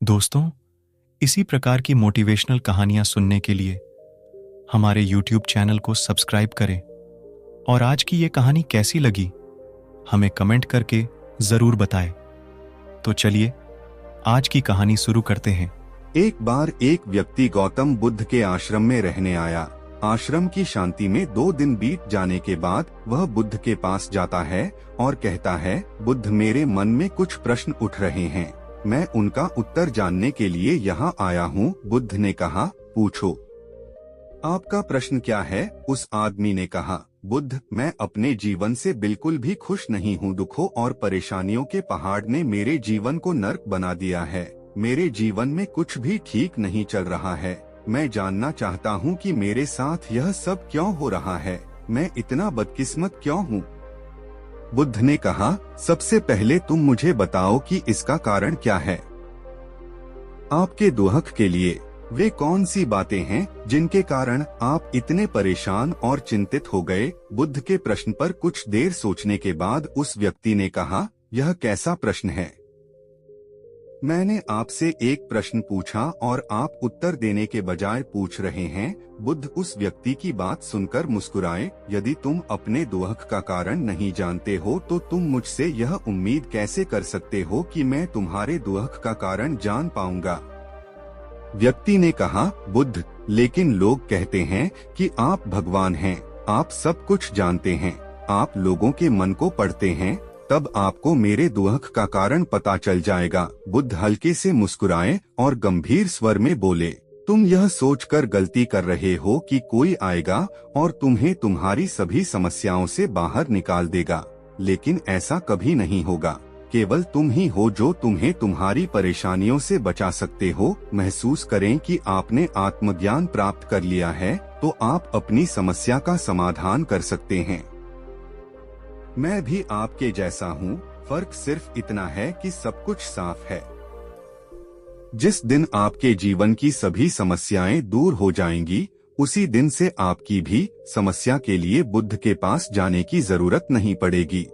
दोस्तों, इसी प्रकार की मोटिवेशनल कहानियां सुनने के लिए हमारे YouTube चैनल को सब्सक्राइब करें और आज की ये कहानी कैसी लगी हमें कमेंट करके जरूर बताएं। तो चलिए आज की कहानी शुरू करते हैं। एक बार एक व्यक्ति गौतम बुद्ध के आश्रम में रहने आया। आश्रम की शांति में 2 दिन बीत जाने के बाद वह बुद्ध के पास जाता है और कहता है, बुद्ध, मेरे मन में कुछ प्रश्न उठ रहे हैं, मैं उनका उत्तर जानने के लिए यहाँ आया हूँ। बुद्ध ने कहा, पूछो। आपका प्रश्न क्या है? उस आदमी ने कहा, बुद्ध, मैं अपने जीवन से बिल्कुल भी खुश नहीं हूँ। दुखों और परेशानियों के पहाड़ ने मेरे जीवन को नर्क बना दिया है। मेरे जीवन में कुछ भी ठीक नहीं चल रहा है। मैं जानना चाहता हूँ कि मेरे साथ यह सब क्यों हो रहा है। मैं इतना बदकिस्मत क्यों हूँ? बुद्ध ने कहा, सबसे पहले तुम मुझे बताओ कि इसका कारण क्या है। आपके दुख के लिए वे कौन सी बातें हैं जिनके कारण आप इतने परेशान और चिंतित हो गए? बुद्ध के प्रश्न पर कुछ देर सोचने के बाद उस व्यक्ति ने कहा, यह कैसा प्रश्न है? मैंने आपसे एक प्रश्न पूछा और आप उत्तर देने के बजाय पूछ रहे हैं। बुद्ध उस व्यक्ति की बात सुनकर मुस्कुराए। यदि तुम अपने दुख का कारण नहीं जानते हो तो तुम मुझसे यह उम्मीद कैसे कर सकते हो कि मैं तुम्हारे दुख का कारण जान पाऊंगा? व्यक्ति ने कहा, बुद्ध, लेकिन लोग कहते हैं कि आप भगवान हैं, आप सब कुछ जानते हैं, आप लोगों के मन को पढ़ते हैं, तब आपको मेरे दुख का कारण पता चल जाएगा। बुद्ध हल्के से मुस्कुराए और गंभीर स्वर में बोले, तुम यह सोचकर गलती कर रहे हो कि कोई आएगा और तुम्हें तुम्हारी सभी समस्याओं से बाहर निकाल देगा, लेकिन ऐसा कभी नहीं होगा। केवल तुम ही हो जो तुम्हें तुम्हारी परेशानियों से बचा सकते हो। महसूस करें कि आपने आत्मज्ञान प्राप्त कर लिया है तो आप अपनी समस्या का समाधान कर सकते हैं। मैं भी आपके जैसा हूँ, फर्क सिर्फ इतना है कि सब कुछ साफ है। जिस दिन आपके जीवन की सभी समस्याएं दूर हो जाएंगी, उसी दिन से आपकी भी समस्या के लिए बुद्ध के पास जाने की जरूरत नहीं पड़ेगी।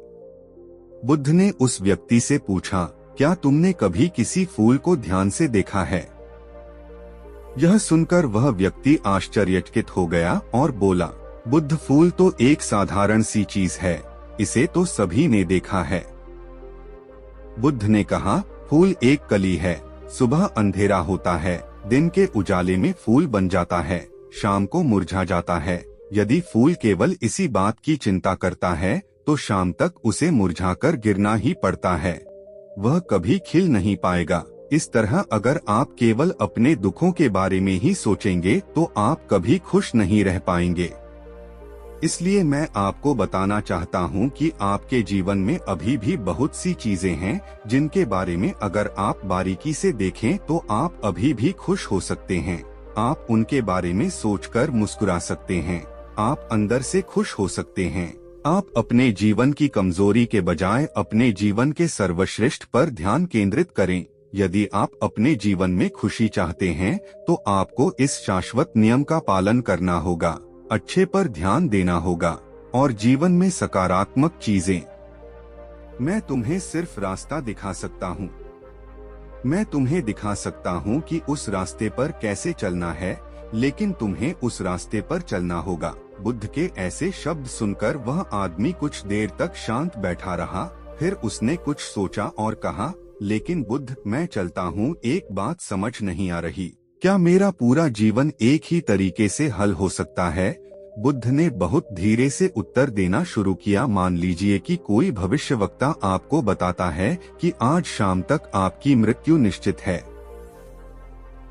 बुद्ध ने उस व्यक्ति से पूछा, क्या तुमने कभी किसी फूल को ध्यान से देखा है? यह सुनकर वह व्यक्ति आश्चर्यचकित हो गया और बोला, बुद्ध, फूल तो एक साधारण सी चीज है, इसे तो सभी ने देखा है। बुद्ध ने कहा, फूल एक कली है, सुबह अंधेरा होता है, दिन के उजाले में फूल बन जाता है, शाम को मुरझा जाता है। यदि फूल केवल इसी बात की चिंता करता है तो शाम तक उसे मुरझाकर गिरना ही पड़ता है, वह कभी खिल नहीं पाएगा। इस तरह अगर आप केवल अपने दुखों के बारे में ही सोचेंगे तो आप कभी खुश नहीं रह पाएंगे। इसलिए मैं आपको बताना चाहता हूं कि आपके जीवन में अभी भी बहुत सी चीजें हैं जिनके बारे में अगर आप बारीकी से देखें तो आप अभी भी खुश हो सकते हैं। आप उनके बारे में सोचकर मुस्कुरा सकते हैं, आप अंदर से खुश हो सकते हैं। आप अपने जीवन की कमजोरी के बजाय अपने जीवन के सर्वश्रेष्ठ पर ध्यान केंद्रित करें। यदि आप अपने जीवन में खुशी चाहते हैं तो आपको इस शाश्वत नियम का पालन करना होगा, अच्छे पर ध्यान देना होगा और जीवन में सकारात्मक चीजें। मैं तुम्हें सिर्फ रास्ता दिखा सकता हूँ। मैं तुम्हें दिखा सकता हूँ कि उस रास्ते पर कैसे चलना है, लेकिन तुम्हें उस रास्ते पर चलना होगा। बुद्ध के ऐसे शब्द सुनकर वह आदमी कुछ देर तक शांत बैठा रहा। फिर उसने कुछ सोचा और कहा, लेकिन बुद्ध, मैं चलता हूँ, एक बात समझ नहीं आ रही, क्या मेरा पूरा जीवन एक ही तरीके से हल हो सकता है? बुद्ध ने बहुत धीरे से उत्तर देना शुरू किया। मान लीजिए कि कोई भविष्यवक्ता आपको बताता है कि आज शाम तक आपकी मृत्यु निश्चित है।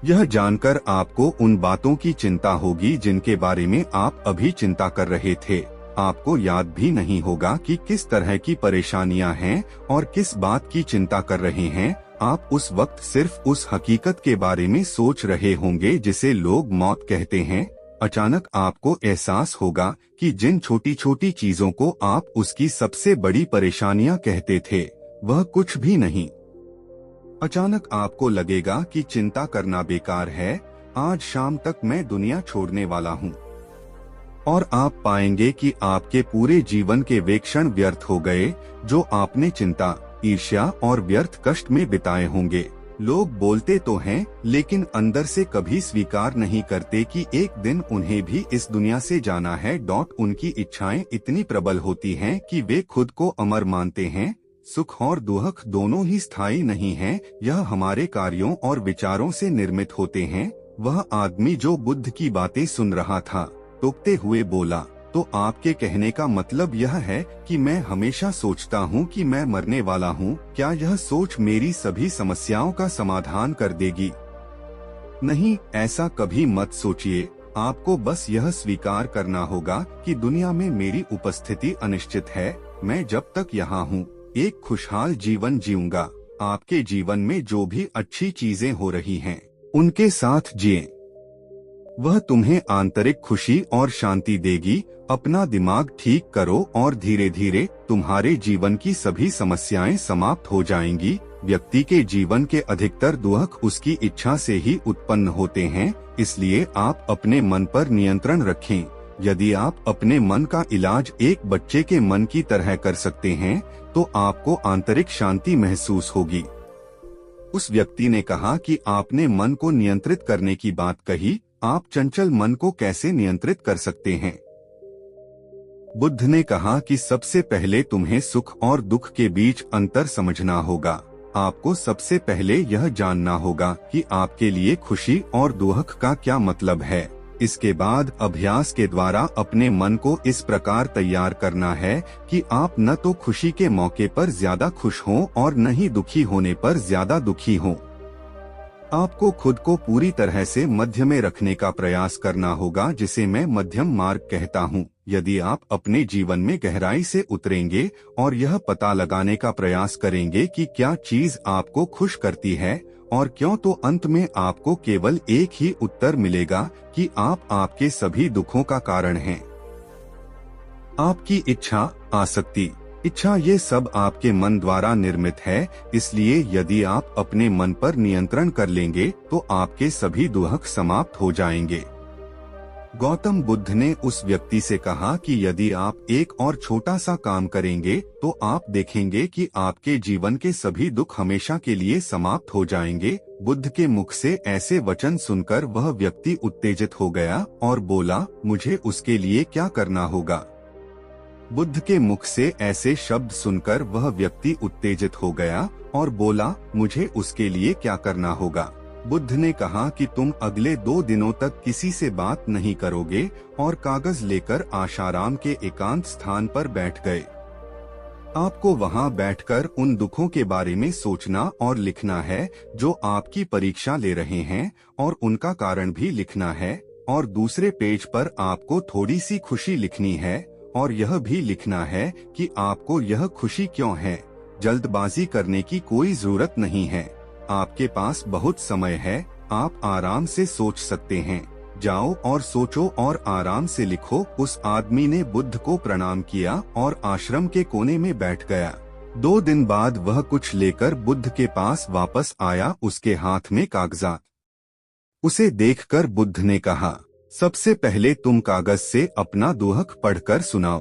यह जानकर आपको उन बातों की चिंता होगी जिनके बारे में आप अभी चिंता कर रहे थे। आपको याद भी नहीं होगा कि किस तरह की परेशानियां हैं और किस बात की चिंता कर रहे हैं। आप उस वक्त सिर्फ उस हकीकत के बारे में सोच रहे होंगे जिसे लोग मौत कहते हैं। अचानक आपको एहसास होगा कि जिन छोटी छोटी चीजों को आप उसकी सबसे बड़ी परेशानियां कहते थे, वह कुछ भी नहीं। अचानक आपको लगेगा कि चिंता करना बेकार है, आज शाम तक मैं दुनिया छोड़ने वाला हूँ। और आप पाएंगे कि आपके पूरे जीवन के वे क्षण व्यर्थ हो गए जो आपने चिंता, ईर्ष्या और व्यर्थ कष्ट में बिताए होंगे। लोग बोलते तो हैं, लेकिन अंदर से कभी स्वीकार नहीं करते कि एक दिन उन्हें भी इस दुनिया से जाना है। उनकी इच्छाएं इतनी प्रबल होती हैं कि वे खुद को अमर मानते हैं। सुख और दुख दोनों ही स्थायी नहीं हैं, यह हमारे कार्यों और विचारों से निर्मित होते हैं। वह आदमी जो बुद्ध की बातें सुन रहा था, टोकते हुए बोला, तो आपके कहने का मतलब यह है कि मैं हमेशा सोचता हूँ कि मैं मरने वाला हूँ। क्या यह सोच मेरी सभी समस्याओं का समाधान कर देगी? नहीं, ऐसा कभी मत सोचिए। आपको बस यह स्वीकार करना होगा कि दुनिया में मेरी उपस्थिति अनिश्चित है। मैं जब तक यहाँ हूँ, एक खुशहाल जीवन जीऊंगा। आपके जीवन में जो भी अच्छी चीजें हो रही हैं, उनके साथ जिएं। वह तुम्हें आंतरिक खुशी और शांति देगी। अपना दिमाग ठीक करो और धीरे धीरे तुम्हारे जीवन की सभी समस्याएं समाप्त हो जाएंगी। व्यक्ति के जीवन के अधिकतर दुख उसकी इच्छा से ही उत्पन्न होते हैं, इसलिए आप अपने मन पर नियंत्रण रखें। यदि आप अपने मन का इलाज एक बच्चे के मन की तरह कर सकते हैं, तो आपको आंतरिक शांति महसूस होगी। उस व्यक्ति ने कहा कि आपने मन को नियंत्रित करने की बात कही, आप चंचल मन को कैसे नियंत्रित कर सकते हैं? बुद्ध ने कहा कि सबसे पहले तुम्हें सुख और दुख के बीच अंतर समझना होगा। आपको सबसे पहले यह जानना होगा कि आपके लिए खुशी और दुख का क्या मतलब है। इसके बाद अभ्यास के द्वारा अपने मन को इस प्रकार तैयार करना है कि आप न तो खुशी के मौके पर ज्यादा खुश हों और न ही दुखी होने पर ज्यादा दुखी हों। आपको खुद को पूरी तरह से मध्य में रखने का प्रयास करना होगा, जिसे मैं मध्यम मार्ग कहता हूँ। यदि आप अपने जीवन में गहराई से उतरेंगे और यह पता लगाने का प्रयास करेंगे कि क्या चीज आपको खुश करती है और क्यों, तो अंत में आपको केवल एक ही उत्तर मिलेगा कि आप आपके सभी दुखों का कारण हैं। आपकी इच्छा, आसक्ति, इच्छा, ये सब आपके मन द्वारा निर्मित है। इसलिए यदि आप अपने मन पर नियंत्रण कर लेंगे तो आपके सभी दुख समाप्त हो जाएंगे। गौतम बुद्ध ने उस व्यक्ति से कहा कि यदि आप एक और छोटा सा काम करेंगे तो आप देखेंगे कि आपके जीवन के सभी दुख हमेशा के लिए समाप्त हो जाएंगे। बुद्ध के मुख से ऐसे वचन सुनकर वह व्यक्ति उत्तेजित हो गया और बोला, मुझे उसके लिए क्या करना होगा? बुद्ध के मुख से ऐसे शब्द सुनकर वह व्यक्ति उत्तेजित हो गया और बोला, मुझे उसके लिए क्या करना होगा? बुद्ध ने कहा कि तुम अगले 2 दिनों तक किसी से बात नहीं करोगे और कागज लेकर आशाराम के एकांत स्थान पर बैठ गए। आपको वहां बैठकर उन दुखों के बारे में सोचना और लिखना है जो आपकी परीक्षा ले रहे हैं, और उनका कारण भी लिखना है। और दूसरे पेज पर आपको थोड़ी सी खुशी लिखनी है और यह भी लिखना है कि आपको यह खुशी क्यों है। जल्दबाजी करने की कोई जरूरत नहीं है, आपके पास बहुत समय है, आप आराम से सोच सकते हैं। जाओ और सोचो और आराम से लिखो। उस आदमी ने बुद्ध को प्रणाम किया और आश्रम के कोने में बैठ गया। 2 दिन बाद वह कुछ लेकर बुद्ध के पास वापस आया, उसके हाथ में कागजात। उसे देखकर बुद्ध ने कहा, सबसे पहले तुम कागज से अपना दुख पढ़कर सुनाओ।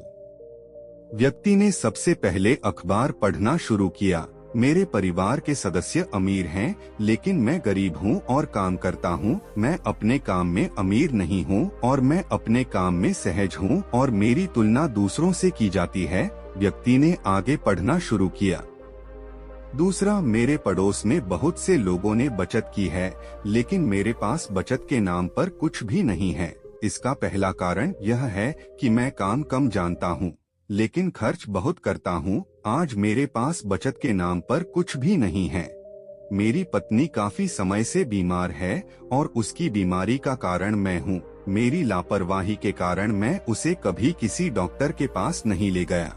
व्यक्ति ने सबसे पहले अखबार पढ़ना शुरू किया। मेरे परिवार के सदस्य अमीर हैं, लेकिन मैं गरीब हूँ और काम करता हूँ। मैं अपने काम में अमीर नहीं हूँ और मैं अपने काम में सहज हूँ और मेरी तुलना दूसरों से की जाती है। व्यक्ति ने आगे पढ़ना शुरू किया। दूसरा, मेरे पड़ोस में बहुत से लोगों ने बचत की है, लेकिन मेरे पास बचत के नाम पर कुछ भी नहीं है। इसका पहला कारण यह है कि मैं काम कम जानता हूँ, लेकिन खर्च बहुत करता हूँ। आज मेरे पास बचत के नाम पर कुछ भी नहीं है। मेरी पत्नी काफी समय से बीमार है और उसकी बीमारी का कारण मैं हूँ। मेरी लापरवाही के कारण मैं उसे कभी किसी डॉक्टर के पास नहीं ले गया।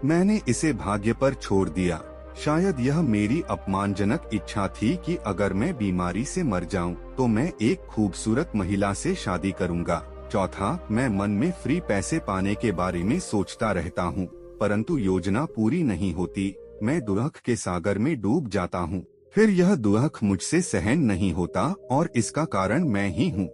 मैंने इसे भाग्य पर छोड़ दिया। शायद यह मेरी अपमानजनक इच्छा थी कि अगर मैं बीमारी से मर जाऊं, तो मैं एक खूबसूरत महिला से शादी करूंगा। चौथा, मैं मन में फ्री पैसे पाने के बारे में सोचता रहता हूँ, परंतु योजना पूरी नहीं होती। मैं दुख के सागर में डूब जाता हूँ, फिर यह दुख मुझसे सहन नहीं होता और इसका कारण मैं ही हूँ।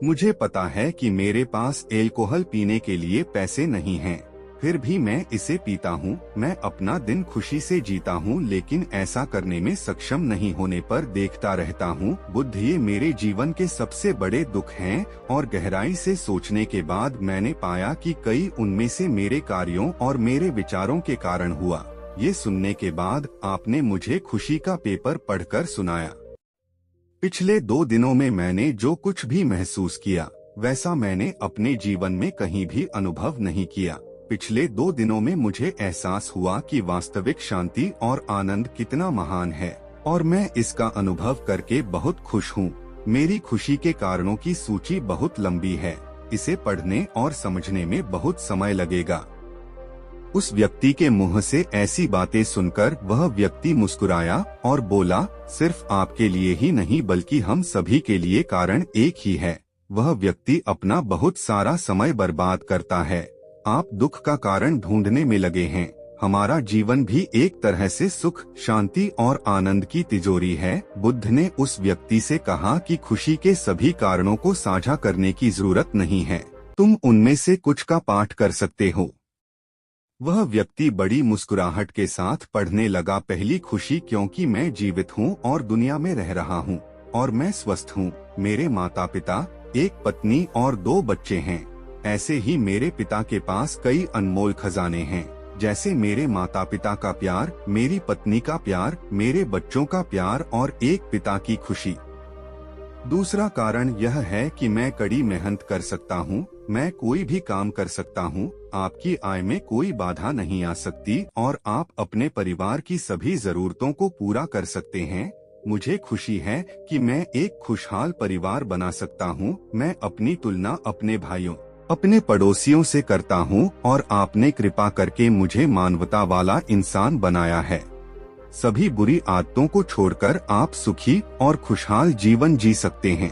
मुझे पता है कि मेरे पास अल्कोहल पीने के लिए पैसे नहीं हैं। फिर भी मैं इसे पीता हूँ। मैं अपना दिन खुशी से जीता हूँ, लेकिन ऐसा करने में सक्षम नहीं होने पर देखता रहता हूँ। बुद्ध, ये मेरे जीवन के सबसे बड़े दुख हैं और गहराई से सोचने के बाद मैंने पाया कि कई उनमें से मेरे कार्यों और मेरे विचारों के कारण हुआ। ये सुनने के बाद आपने मुझे खुशी का पेपर पढ़कर सुनाया। पिछले 2 दिनों में मैंने जो कुछ भी महसूस किया वैसा मैंने अपने जीवन में कहीं भी अनुभव नहीं किया। पिछले 2 दिनों में मुझे एहसास हुआ कि वास्तविक शांति और आनंद कितना महान है और मैं इसका अनुभव करके बहुत खुश हूँ। मेरी खुशी के कारणों की सूची बहुत लंबी है। इसे पढ़ने और समझने में बहुत समय लगेगा। उस व्यक्ति के मुंह से ऐसी बातें सुनकर वह व्यक्ति मुस्कुराया और बोला, सिर्फ आपके लिए ही नहीं बल्कि हम सभी के लिए कारण एक ही है। वह व्यक्ति अपना बहुत सारा समय बर्बाद करता है। आप दुख का कारण ढूंढने में लगे हैं। हमारा जीवन भी एक तरह से सुख, शांति और आनंद की तिजोरी है। बुद्ध ने उस व्यक्ति से कहा कि खुशी के सभी कारणों को साझा करने की जरूरत नहीं है, तुम उनमें से कुछ का पाठ कर सकते हो। वह व्यक्ति बड़ी मुस्कुराहट के साथ पढ़ने लगा, पहली खुशी क्योंकि मैं जीवित हूँ और दुनिया में रह रहा हूँ और मैं स्वस्थ हूँ। मेरे माता पिता, एक पत्नी और 2 बच्चे हैं। ऐसे ही मेरे पिता के पास कई अनमोल खजाने हैं, जैसे मेरे माता पिता का प्यार, मेरी पत्नी का प्यार, मेरे बच्चों का प्यार और एक पिता की खुशी। दूसरा कारण यह है कि मैं कड़ी मेहनत कर सकता हूँ। मैं कोई भी काम कर सकता हूँ। आपकी आय में कोई बाधा नहीं आ सकती और आप अपने परिवार की सभी जरूरतों को पूरा कर सकते हैं। मुझे खुशी है कि मैं एक खुशहाल परिवार बना सकता हूँ। मैं अपनी तुलना अपने भाइयों, अपने पड़ोसियों से करता हूँ और आपने कृपा करके मुझे मानवता वाला इंसान बनाया है। सभी बुरी आदतों को छोड़कर आप सुखी और खुशहाल जीवन जी सकते हैं।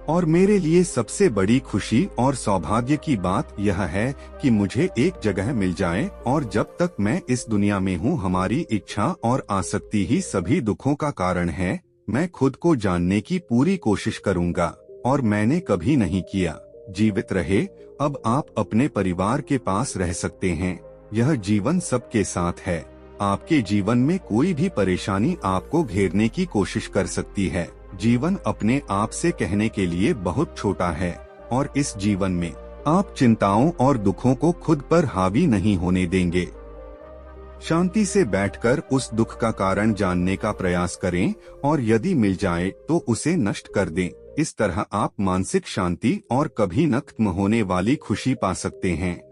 और मेरे लिए सबसे बड़ी खुशी और सौभाग्य की बात यह है कि मुझे एक जगह मिल जाए और जब तक मैं इस दुनिया में हूँ हमारी इच्छा और आसक्ति ही सभी दुखों का कारण है। मैं खुद को जानने की पूरी कोशिश करूँगा और मैंने कभी नहीं किया। जीवित रहे। अब आप अपने परिवार के पास रह सकते हैं। यह जीवन सबके साथ है। आपके जीवन में कोई भी परेशानी आपको घेरने की कोशिश कर सकती है। जीवन अपने आप से कहने के लिए बहुत छोटा है और इस जीवन में आप चिंताओं और दुखों को खुद पर हावी नहीं होने देंगे। शांति से बैठकर उस दुख का कारण जानने का प्रयास करें और यदि मिल जाए तो उसे नष्ट कर दें। इस तरह आप मानसिक शांति और कभी न खत्म होने वाली खुशी पा सकते हैं।